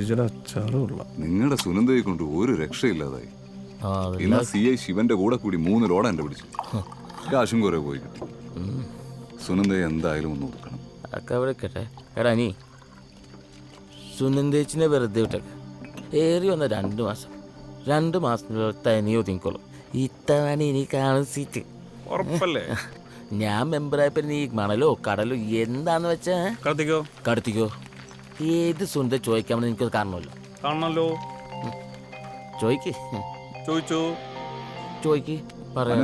പൊട്ടിച്ചത് അച്ചാറുള്ള നിങ്ങളുടെ സുനന്ദയെ കൊണ്ട് ഒരു രക്ഷയില്ലാതായി. ഇന്ന് CI ശിവന്റെ കൂടെ കൂടി 3 ലോഡ് എന്റെ പിടിച്ചു. കാശും കുറെ പോയി കിട്ടി. സുനന്ദയെ എന്തായാലും ഒന്ന് കൊടുക്കണം. ഒക്കെ അവിടെ കേട്ടെ. എടാ നീ സുനന്ദേച്ചിനെ വെറുതെ വിട്ടേക്ക്. ഏറി വന്ന 2 മാസം 2 മാസത്തിനുള്ള തനി ഒതുങ്ങിക്കോളും. ഇത്തവണ ഇനി കാണും സീറ്റ് ഉറപ്പല്ലേ? ഞാൻ മെമ്പറായപ്പോ നീ മണലോ കടലോ എന്താന്ന് വെച്ചാ കടത്തിക്കോ. ഏത് സുന്ദ ചോദിക്കാമെന്ന് എനിക്കത് കാണണമല്ലോ. കാണണല്ലോ. ചോയ്ക്ക് പറയാ.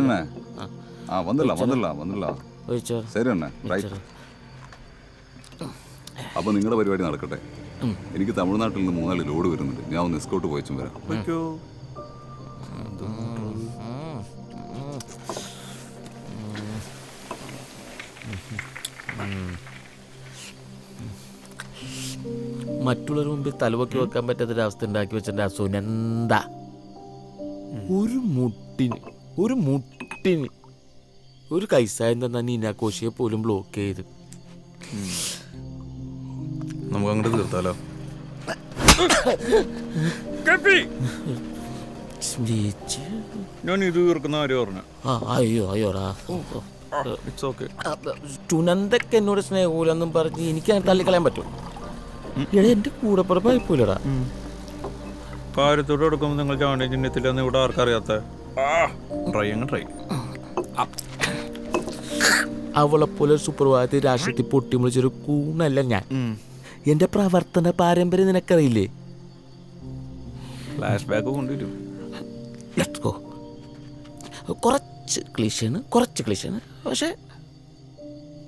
അപ്പൊ നിങ്ങളുടെ പരിപാടി നടക്കട്ടെ. എനിക്ക് തമിഴ്നാട്ടിൽ നിന്ന് 3 ലോഡ് വരുന്നുണ്ട്. ഞാൻ ഒന്ന് എസ്കോട്ട് പോയിച്ചും വരാം. മറ്റുള്ളവർ മുമ്പിൽ തലവൊക്കി വെക്കാൻ പറ്റാത്തൊരവസ്ഥ ഉണ്ടാക്കി വെച്ചിട്ട് ആ സുനന്ദ ഒരു മുട്ടിന് ഒരു കൈസായം തന്നെ നീനാഘോഷിയെ പോലും ബ്ലോക്ക് ചെയ്ത്. നമുക്ക് അങ്ങോട്ട് തീർത്താലോ? ഞാൻ ഇത് തീർക്കുന്ന കാര്യം പറഞ്ഞു. അയ്യോടാ സുനന്ദക്ക് എന്നോട് സ്നേഹമില്ലെന്നും പറഞ്ഞ് എനിക്ക് തള്ളിക്കളയാൻ പറ്റും? എന്റെ കൂടെ പുറപ്പായിപ്പോലടാ. കാര്യത്തോട് എടുക്കുമ്പോൾ നിങ്ങൾ ചാണ്ടി ചിഹ്നത്തില്ലെന്ന് ഇവിടെ ആർക്കറിയാത്ത ട്രൈ അവളെ പോലെ സുപ്രഭാതത്തിൽ രാഷ്ട്രീയത്തിൽ പൊട്ടിമുളിച്ചൊരു കൂണല്ല ഞാൻ. എന്റെ പ്രവർത്തന പാരമ്പര്യം നിനക്കറിയില്ലേ? ഫ്ലാഷ് ബാക്ക് കൊണ്ടുവരും. കുറച്ച് ക്ലീശാണ് പക്ഷെ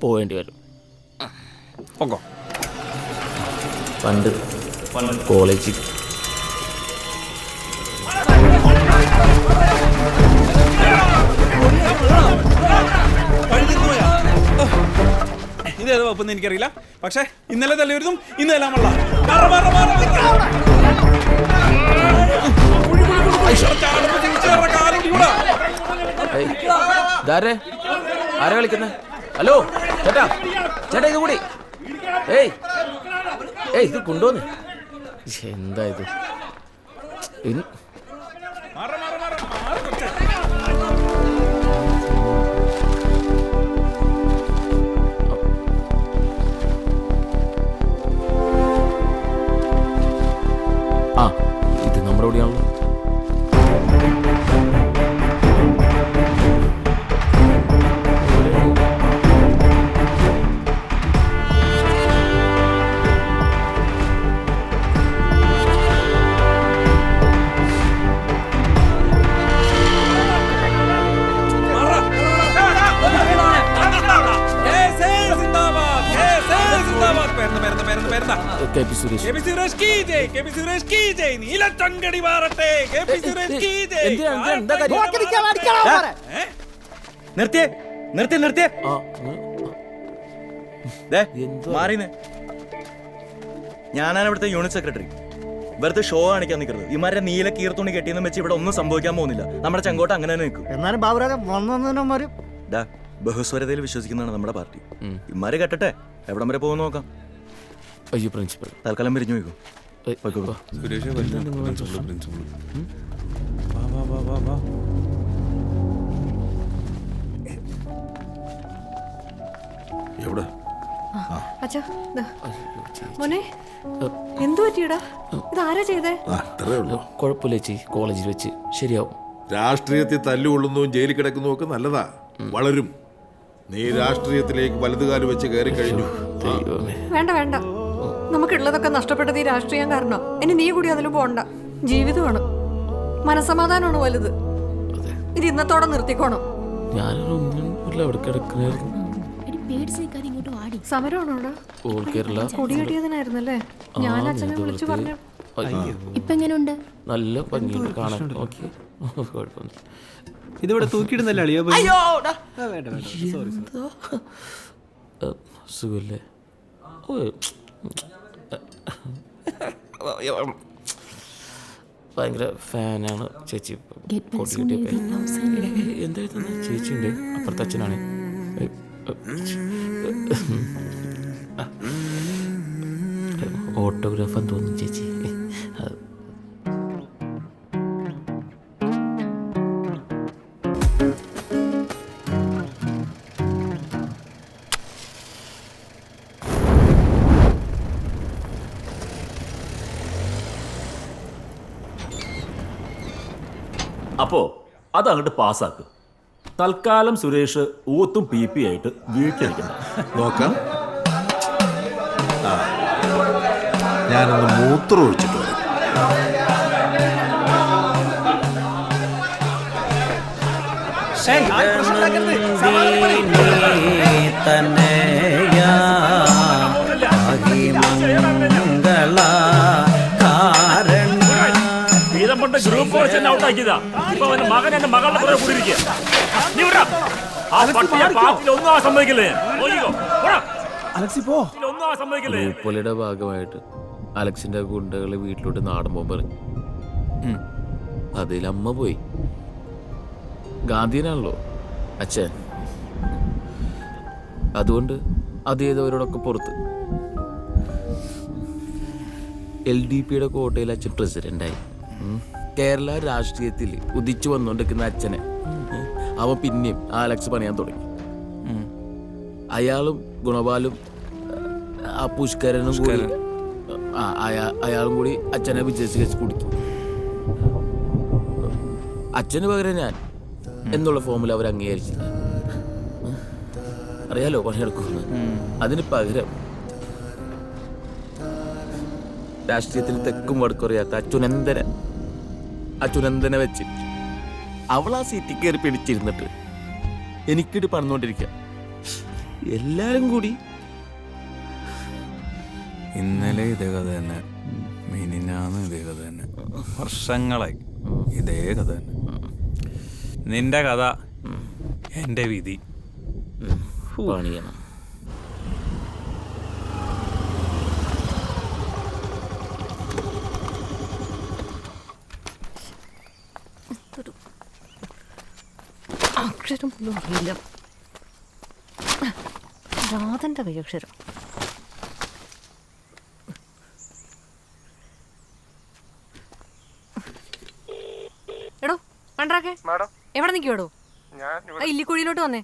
പോവേണ്ടി വരും. പണ്ട് കോളേജിൽ ഇതേത് വകുപ്പെന്ന് എനിക്കറിയില്ല. പക്ഷെ ഇന്നലെ തല്ലിവരുന്നും ഇന്നെല്ലാം വള്ള ആരാ കളിക്കുന്നത്? ഹലോ ചേട്ടാ ഇത് കൂടി. ഇത് കൊണ്ടുവന്ന് എന്താ ഇത്? ഇത് നമ്മുടെ കൂടെയാണല്ലോ. നിർത്തിയേ ഞാനാണ് ഇവിടുത്തെ യൂണിറ്റ് സെക്രട്ടറി. വെറുതെ ഷോ കാണിക്കാൻ നിൽക്കരുത്. ഇമാരുടെ നീല കീർത്തുണി കെട്ടിയെന്ന് വെച്ച് ഇവിടെ ഒന്നും സംഭവിക്കാൻ പോകുന്നില്ല. നമ്മുടെ ചെങ്കോട്ട അങ്ങനെ തന്നെ നിൽക്കും. എന്നാലും ബാബുരാജ് ബഹുസ്വരതയിൽ വിശ്വസിക്കുന്നതാണ് നമ്മുടെ പാർട്ടി. ഇമാര് കെട്ടട്ടെ, എവിടം വരെ പോകുന്ന നോക്കാം. അയ്യോ പ്രിൻസിപ്പൽ തൽക്കാലം പിരിഞ്ഞു പോയിക്കോ. കുഴപ്പമില്ല ചേച്ചി, കോളേജിൽ വെച്ച് ശരിയാവും. രാഷ്ട്രീയത്തിൽ തല്ലുകൊള്ളുന്നതും ജയിലിൽ കിടക്കുന്നതും ഒക്കെ നല്ലതാ, വളരും. നീ രാഷ്ട്രീയത്തിലേക്ക് വലതുകാലം വെച്ച് കയറി കഴിഞ്ഞു. വേണ്ട, നമുക്കുള്ളതൊക്കെ നഷ്ടപ്പെട്ടത് ഈ രാഷ്ട്രീയം കാരണം. ഇനി നീ കൂടി അതിലും പോണ്ട. ജീവിതമാണ്, മനസമാധാനമാണ് വലുത്. ഇത് ഇന്നത്തോടെ നിർത്തിക്കോണം. സമരമാണോ? കൊടികെട്ടിയതിനായിരുന്നല്ലേ? ഞാൻ അച്ഛനെ വിളിച്ചു പറഞ്ഞു. ഇപ്പൊ എങ്ങനെയുണ്ട്? നല്ല ഭംഗിയുണ്ട് കാണാൻ. ഇതിവിടെ തൂക്കിയിടുന്നല്ലേ അളിയോ? സുഖല്ലേ? ഭയങ്കര ഫാനാണ് ചേച്ചി. എന്തായിരുന്നു ചേച്ചിയുണ്ട് അപ്പുറത്തെ അച്ഛനാണ്. ഓട്ടോഗ്രാഫാന്ന് തോന്നുന്നു ചേച്ചി. അപ്പോ അത് അങ്ങോട്ട് പാസ്സാക്ക്. തൽക്കാലം സുരേഷ് ഊത്തും പി പി ആയിട്ട് വീട്ടിലിരിക്കണം. നോക്കാം. ഞാനൊന്ന് മൂത്രം ഒഴിച്ചിട്ട് വരാം. ഗ്രൂപ്പ് ഔട്ടാക്കിയതാ. ഇപ്പൊ അവന്റെ മകൻ എന്റെ മകളുടെ പുറകെ കൂടിയിരിക്കുക. നീ വിടാ. ആ പട്ടിയെ പാർട്ടിയിൽ ഒന്നും ആ സമ്മതിക്കില്ലേ? നോക്കിക്കോ. ഒന്നും ആ സമ്മതിക്കില്ലേ? ഗ്രൂപ്പുകളുടെ ഭാഗമായിട്ട് അലക്സിന്റെ ഗുണ്ടകള് വീട്ടിലോട്ട് നാടൻ പോകാൻ പറഞ്ഞു. അതിലമ്മ പോയി. ഗാന്ധിയനാണല്ലോ അച്ഛൻ. അതുകൊണ്ട് അത് ചെയ്തവരോടൊക്കെ പുറത്ത്. LDPയുടെ കോട്ടയിൽ അച്ഛൻ പ്രസിഡന്റായി. കേരള രാഷ്ട്രീയത്തിൽ ഉദിച്ചു വന്നുകൊണ്ടിരിക്കുന്ന അച്ഛനെ അവൻ പിന്നെയും ആലക്സ് പണിയാൻ തുടങ്ങി. അയാളും ഗുണപാലും ആ പുഷ്കരനും കൂടി അയാളും കൂടി അച്ഛനെ വിജയിച്ച് കുടിക്കും. അച്ഛന് പകരം ഞാൻ എന്നുള്ള ഫോമിൽ അവർ അംഗീകരിച്ചില്ല. അറിയാലോ പണിയെടുക്കുന്നു. അതിന് പകരം രാഷ്ട്രീയത്തിൽ തെക്കും വടക്കറിയാത്ത അച്യുനന്ദനെ വെച്ച് അവൾ ആ സീറ്റിൽ കയറി പിടിച്ചിരുന്നിട്ട് എനിക്കിട്ട് പറഞ്ഞുകൊണ്ടിരിക്കുക. എല്ലാരും കൂടി ഇന്നലെ ഇതേ കഥ തന്നെ, മിനിഞ്ഞാന്ന് ഇതേ കഥ തന്നെ, വർഷങ്ങളായി ഇതേ കഥ തന്നെ. നിന്റെ കഥ എൻ്റെ വിധി. പണിയണം. അക്ഷരം പോലും അറിയില്ല. രാധന്റെ കൈയക്ഷരം. എടോ കണ്ടാക്കെ എവിടെ നിൽക്കുവോ? ഇല്ലിക്കുഴിയിലോട്ട് വന്നേ.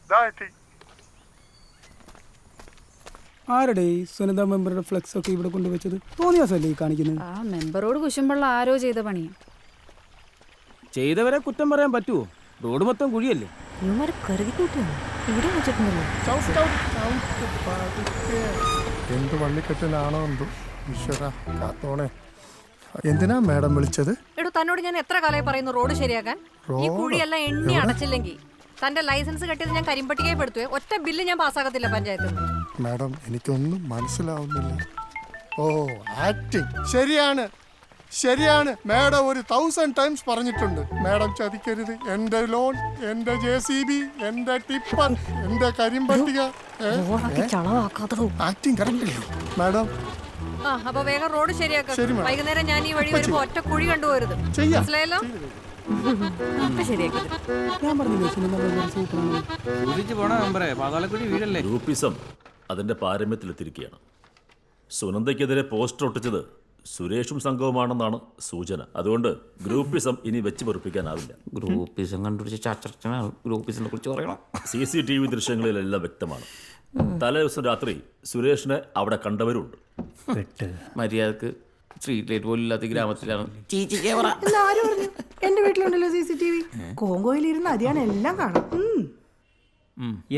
ആരുടെ ഈ സുനിത മെമ്പറുടെ ഫ്ലെക്സ് ഒക്കെ ഇവിടെ കൊണ്ടുവച്ചത്? തോന്നിയാസല്ലേ ഈ കാണിക്കുന്നത്? ആ മെമ്പറോട് കുശുമ്പുള്ള ആരോ ചെയ്ത പണി. ചെയ്തവരെ കുറ്റം പറയാൻ പറ്റുമോ? റോഡ് മൊത്തം കുഴിയല്ലേ? ഇവന്മാര് കരുതി കൂട്ടിയാണ് ഇവിടെ വെച്ചിട്ടുണ്ടല്ലോ. എന്ത് വള്ളിക്കെട്ടിലാണോ എന്തോ. ഈശ്വര കാത്തോണേ. എന്തിനാ മാഡം വിളിച്ചത്? എടോ തന്നോട് ഞാൻ എത്ര കാലമായി പറയുന്നു റോഡ് ശരിയാക്കാൻ. ഈ കുഴിയെല്ലാം എണ്ണി അടച്ചില്ലെങ്കിൽ തന്റെ ലൈസൻസ് കെട്ടിയത് ഞാൻ കരിമ്പട്ടികയെ പെടുത്തുവേ. ഒറ്റ ബില്ല് ഞാൻ പാസ്സാക്കത്തില്ല പഞ്ചായത്തിൽ. മാഡം എനിക്കൊന്നും മനസ്സിലാവുന്നില്ല. ഓ ആക്ടിങ് ശരിയാണ്, ശരിയാണ്. മാഡം ഒരു 1000 ടൈംസ് പറഞ്ഞിട്ടുണ്ട്. മാഡം ചതിക്കരുത്. എന്റെ ലോൺ, എന്റെ JCB, എന്റെ ടിപ്പർ, എന്റെ കരിമ്പട്ടിക. ആക്ടിങ് കറക്റ്റ് അല്ലേ മാഡം? ആ അപ്പൊ വേഗം റോഡ് ശരിയാക്കാം. ശരി, മാഡം. വൈകുന്നേരം ഞാൻ ഈ വഴി വരുമ്പോ ഒറ്റ കുഴി കണ്ടുപോരുത്. ചെയ്യാം. മനസ്സിലായല്ലോ? അപ്പൊ ശരിയാക്കി. ഞാൻ പറഞ്ഞില്ലേ സുനിത മെമ്പർ സൂപ്പറാണ്. ഗ്രൂപ്പിസം അതിന്റെ പാരമ്യത്തിലെത്തിരിക്കുകയാണ്. സുനന്ദയ്ക്കെതിരെ പോസ്റ്റർ ഒട്ടിച്ചത് സുരേഷും സംഘവുമാണെന്നാണ് സൂചന. അതുകൊണ്ട് ഗ്രൂപ്പിസം ഇനി വെച്ച് പൊറുപ്പിക്കാനാവില്ല. ഗ്രൂപ്പിസം കണ്ടുപിടിച്ച ചാച്ചനാണ് ഗ്രൂപ്പിസിനെ കുറിച്ച് പറയണം. CCTV ദൃശ്യങ്ങളിലെല്ലാം വ്യക്തമാണ്. തലേദിവസം രാത്രി സുരേഷിനെ അവിടെ കണ്ടവരുണ്ട്. മര്യാദക്ക് സ്ട്രീറ്റ് ലൈറ്റ് പോലും ഇല്ലാത്ത ഗ്രാമത്തിലാണ്. എന്റെ വീട്ടിലുണ്ടല്ലോ CCTV. കോങ്കോയിലിരുന്ന് അതിയാണ് എല്ലാം കാണാം.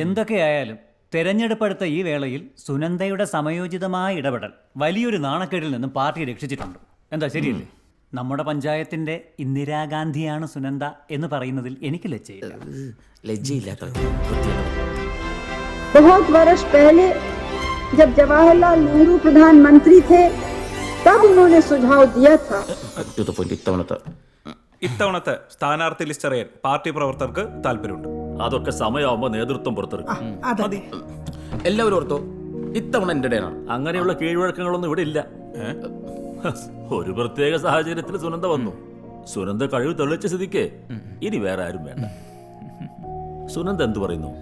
എന്തൊക്കെയായാലും തെരഞ്ഞെടുപ്പെടുത്ത ഈ വേളയിൽ സുനന്ദയുടെ സമയോചിതമായ ഇടപെടൽ വലിയൊരു നാണക്കേടിൽ നിന്നും പാർട്ടി രക്ഷിച്ചിട്ടുണ്ട്. എന്താ ശരിയല്ലേ? നമ്മുടെ പഞ്ചായത്തിന്റെ ഇന്ദിരാഗാന്ധിയാണ് സുനന്ദ എന്ന് പറയുന്നതിൽ എനിക്ക് ലജ്ജയില്ല. ലജ്ജയില്ലാത്ത बहुत वर्ष पहले जब जवाहरलाल नेहरू प्रधानमंत्री थे तब उन्होंने सुझाव दिया था. ഇത്തവണത്തെ സ്ഥാനാർത്ഥി ലിസ്റ്റ് അറിയാൻ പാർട്ടി പ്രവർത്തകർക്ക് താല്പര്യമുണ്ട്. അതൊക്കെ സമയമാകുമ്പോൾ നേതൃത്വം പുറത്തിറക്കും. എല്ലാവരും ഓർത്തോ, ഇത്തവണ എൻ്റെ ഡേനാണ്. അങ്ങനെയുള്ള കീഴ്വഴക്കങ്ങളൊന്നും ഇവിടെ ഇല്ല. ഒരു പ്രത്യേക സാഹചര്യത്തിൽ സുനന്ദ വന്നു. സുനന്ദ കഴിവ് തെളിയിച്ച സ്ഥിതിക്ക് ഇനി വേറെ ആരും വേണ്ട. സുനന്ദ എന്തു പറയുന്നു?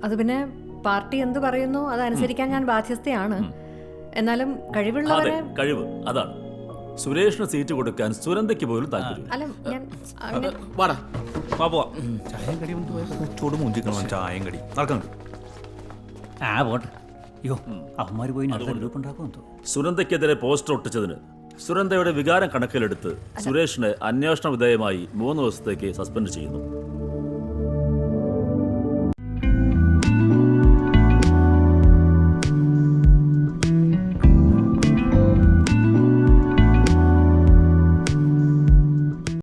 അത് പിന്നെ പാർട്ടി എന്ത് പറയുന്നു അതനുസരിക്കാൻ ഞാൻ ബാധ്യസ്ഥയാണ്. എന്നാലും കഴിവുള്ളവരെ കഴിവ് അതാണ്. സുരേഷിന് സീറ്റ് കൊടുക്കാൻ സുനന്ദയ്ക്ക് പോലും താല്പര്യം. അല്ല ഞാൻ വാടാ ചായം കടി ചൂട് മുഞ്ചിക്കണം. ചായം കടി നടക്കുന്നുണ്ട്. പോട്ടെ. അയ്യോ അവന്മാര് പോയി ഗ്രൂപ്പ് ഉണ്ടാക്കുമെന്തോ. സുനന്ദയ്ക്കെതിരെ പോസ്റ്റർ ഒട്ടിച്ചതിന് സുനന്ദയുടെ വികാരം കണക്കിലെടുത്ത് സുരേഷിനെ അന്വേഷണ വിധേയമായി 3 ദിവസത്തേക്ക് സസ്പെൻഡ് ചെയ്യുന്നു.